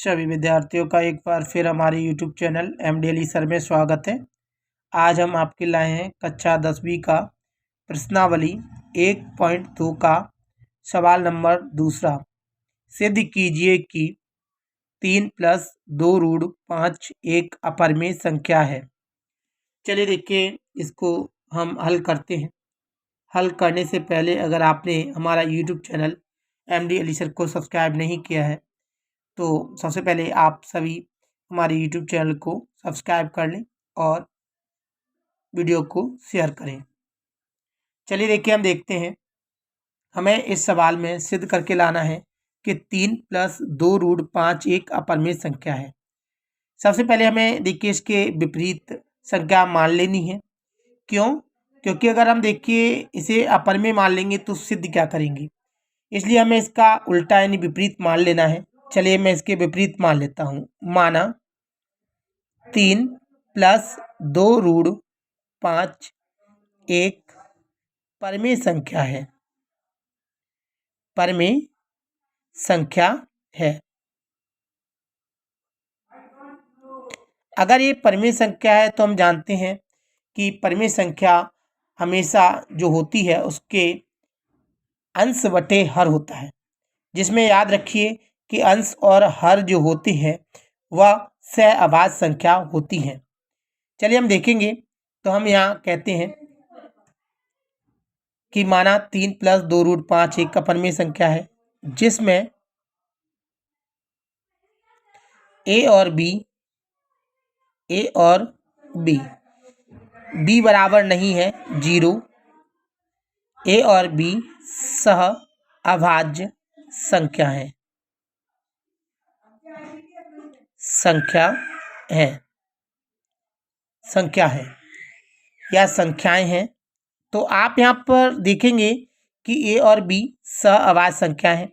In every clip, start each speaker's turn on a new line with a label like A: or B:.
A: सभी विद्यार्थियों का एक बार फिर हमारे YouTube चैनल MDLE सर में स्वागत है। आज हम आपके लाए हैं कक्षा 10वीं का प्रश्नावली 1.2 का सवाल नंबर 2। सिद्ध कीजिए कि 3 + 2√5 एक अपरिमेय संख्या है। चलिए देखिए, इसको हम हल करते हैं। हल करने से पहले अगर आपने हमारा YouTube चैनल MDLE सर को सब्सक्राइब नहीं किया है तो सबसे पहले आप सभी हमारे YouTube चैनल को सब्सक्राइब कर लें और वीडियो को शेयर करें। चलिए देखिए, हम देखते हैं। हमें इस सवाल में सिद्ध करके लाना है कि 3 + 2√5 एक अपरिमेय संख्या है। सबसे पहले हमें देखिए इसके विपरीत संख्या मान लेनी है। क्यों? क्योंकि अगर हम देखिए इसे अपरिमेय मान लेंगे तो सिद्ध क्या करेंगे, इसलिए हमें इसका उल्टा यानी विपरीत मान लेना है। चलिए मैं इसके विपरीत मान लेता हूँ। माना 3 + 2√5 एक परिमेय संख्या है। परिमेय संख्या है। अगर ये परिमेय संख्या है तो हम जानते हैं कि परिमेय संख्या हमेशा जो होती है उसके अंश बटे हर होता है, जिसमें याद रखिए कि अंश और हर जो होते हैं वह सहअभाज्य संख्या होती हैं। चलिए हम देखेंगे तो हम यहाँ कहते हैं कि माना 3 + 2√5 एक अपरिमेय संख्या है, जिसमें ए और बी बराबर नहीं है 0। ए और बी सहअभाज्य संख्या है या संख्याएं हैं। तो आप यहाँ पर देखेंगे कि ए और बी सहअभाज्य संख्या है।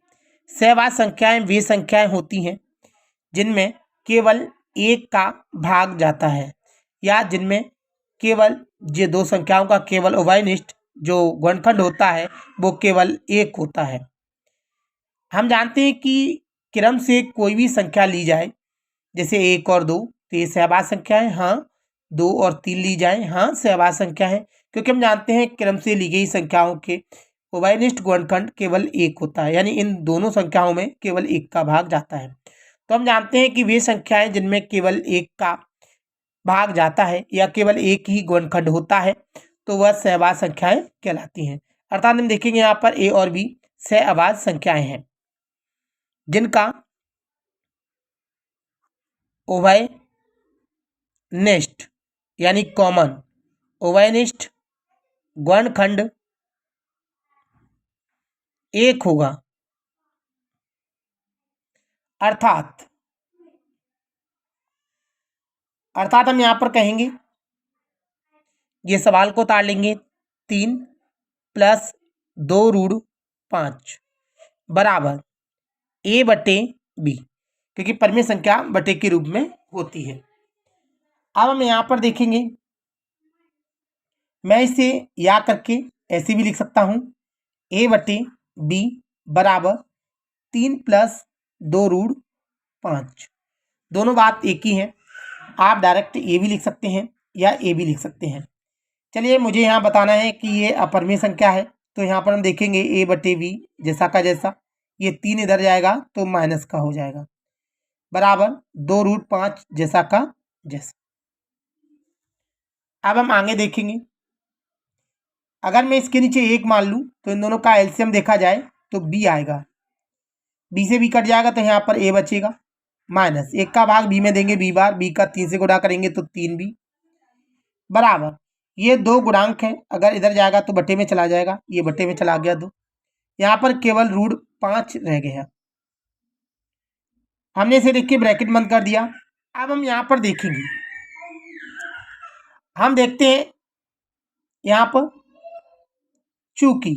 A: सहअभाज्य संख्याएं वे संख्याएं होती हैं जिनमें केवल एक का भाग जाता है या जिनमें केवल ये दो संख्याओं का केवल उभयनिष्ठ जो गुणनखंड होता है वो केवल एक होता है। हम जानते हैं कि क्रम से कोई भी संख्या ली जाए, जैसे 1 और 2 तो ये सहअभाज्य संख्या है। हाँ, 2 और 3 ली जाए, हाँ सहअभाज्य संख्या है, क्योंकि हम जानते हैं क्रम से ली गई संख्याओं के उभयनिष्ठ गुणनखंड केवल एक होता है, यानी इन दोनों संख्याओं में केवल एक का भाग जाता है। तो हम जानते हैं कि वे संख्याएं जिनमें केवल एक का भाग जाता है या केवल एक ही गुणनखंड होता है तो वह सहअभाज्य संख्याएं कहलाती हैं। अर्थात हम देखेंगे यहाँ पर ए और बी सहअभाज्य संख्याएं हैं जिनका उभयनिष्ठ यानी कॉमन उभयनिष्ठ गुणनखंड एक होगा। अर्थात हम यहां पर कहेंगे, ये सवाल को उतार लेंगे, 3 + 2√5 बराबर ए बटे बी, क्योंकि परिमेय संख्या बटे के रूप में होती है। अब हम यहां पर देखेंगे, मैं इसे या करके ऐसे भी लिख सकता हूं, ए बटे बी बराबर 3 + 2√5। दोनों बात एक ही है। आप डायरेक्ट ए भी लिख सकते हैं या ए भी लिख सकते हैं। चलिए मुझे यहाँ बताना है कि ये अपरिमेय संख्या है, तो यहाँ पर हम देखेंगे ए बटे बी जैसा का जैसा, ये 3 इधर जाएगा तो माइनस का हो जाएगा, बराबर 2√5 जैसा का जैसा। अब हम आगे देखेंगे, अगर मैं इसके नीचे 1 मान लूँ तो इन दोनों का एलसीएम देखा जाए तो बी आएगा, बी से बी कट जाएगा तो यहाँ पर ए बचेगा, माइनस 1 का भाग बी में देंगे बी बार, बी का 3 से गुणा करेंगे तो 3b बराबर ये 2 गुणांक है, अगर इधर जाएगा तो बटे में चला जाएगा, ये बटे में चला गया 2, यहाँ पर केवल √5 रह गया। हमने इसे देखिए ब्रैकेट बंद कर दिया। अब हम यहाँ पर देखेंगे, हम देखते हैं यहाँ पर चूंकि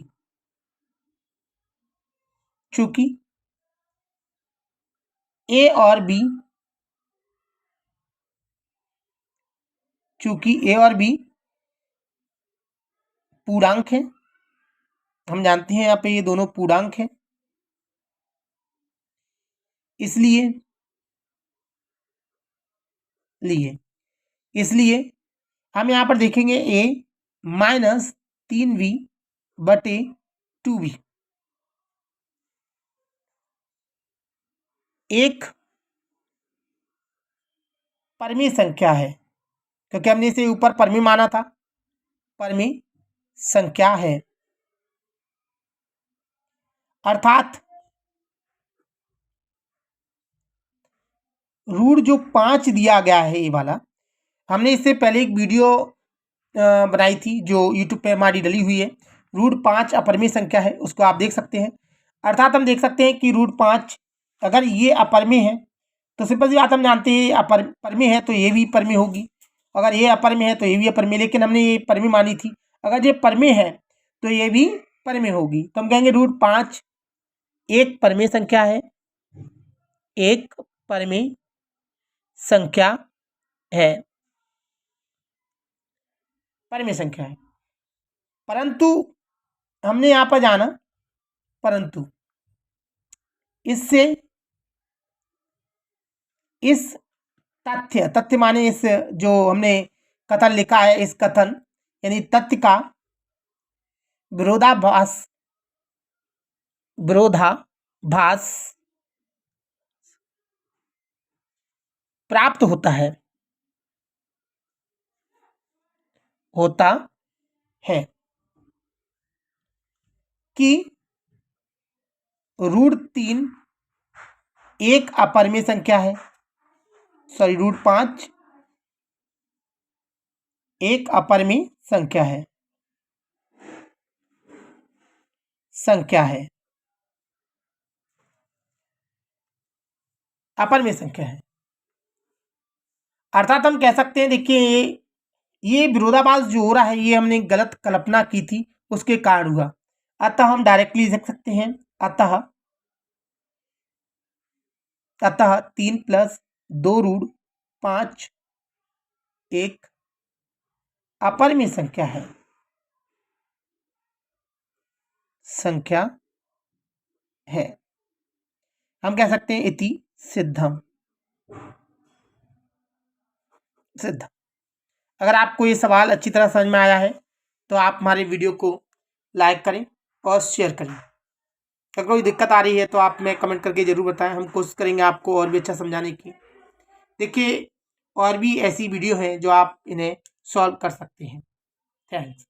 A: ए और बी पूर्णांक है, हम जानते हैं यहाँ पे ये दोनों पूर्णांक हैं, इसलिए लिए। इसलिए हम यहाँ पर देखेंगे a माइनस 3v बटे 2v एक परिमेय संख्या है, क्योंकि हमने इसे ऊपर परिमेय माना था, परिमेय संख्या है। अर्थात रूट जो 5 दिया गया है ये वाला, हमने इससे पहले एक वीडियो बनाई थी जो यूट्यूब पे हमारी डली हुई है। रूट 5 अपरिमेय संख्या है, उसको आप देख सकते हैं। अर्थात हम देख सकते हैं कि रूट 5 अगर ये अपरिमेय है तो सिंपल सी बात हम जानते हैं परिमेय है तो ये भी परिमेय होगी, अगर ये अपरिमेय है तो ये भी अपरिमेय, लेकिन हमने ये परिमेय मानी थी। अगर ये परिमेय है तो ये भी परिमेय होगी, तो हम कहेंगे रूट 5 एक परिमेय संख्या है, एक परिमेय संख्या है, परिमेय संख्या है। परंतु हमने यहाँ पर जाना, परंतु इससे इस तथ्य माने इस जो हमने कथन लिखा है, इस कथन यानी तथ्य का विरोधाभास प्राप्त होता है कि रूट 3 एक अपरिमेय संख्या है, सॉरी रूट 5 एक अपरिमेय संख्या है, अपरिमेय संख्या है। अर्थात हम कह सकते हैं, देखिए ये विरोधाभास जो हो रहा है ये हमने गलत कल्पना की थी, उसके कारण हुआ। अतः हम डायरेक्टली लिख सकते हैं, अतः 3 प्लस 2 रूट 5 एक अपरिमेय संख्या है। हम कह सकते हैं इति सिद्धम। अगर आपको ये सवाल अच्छी तरह समझ में आया है तो आप हमारे वीडियो को लाइक करें और शेयर करें। अगर कोई दिक्कत आ रही है तो आप में कमेंट करके ज़रूर बताएं, हम कोशिश करेंगे आपको और भी अच्छा समझाने की। देखिए और भी ऐसी वीडियो हैं जो आप इन्हें सॉल्व कर सकते हैं। थैंक्स।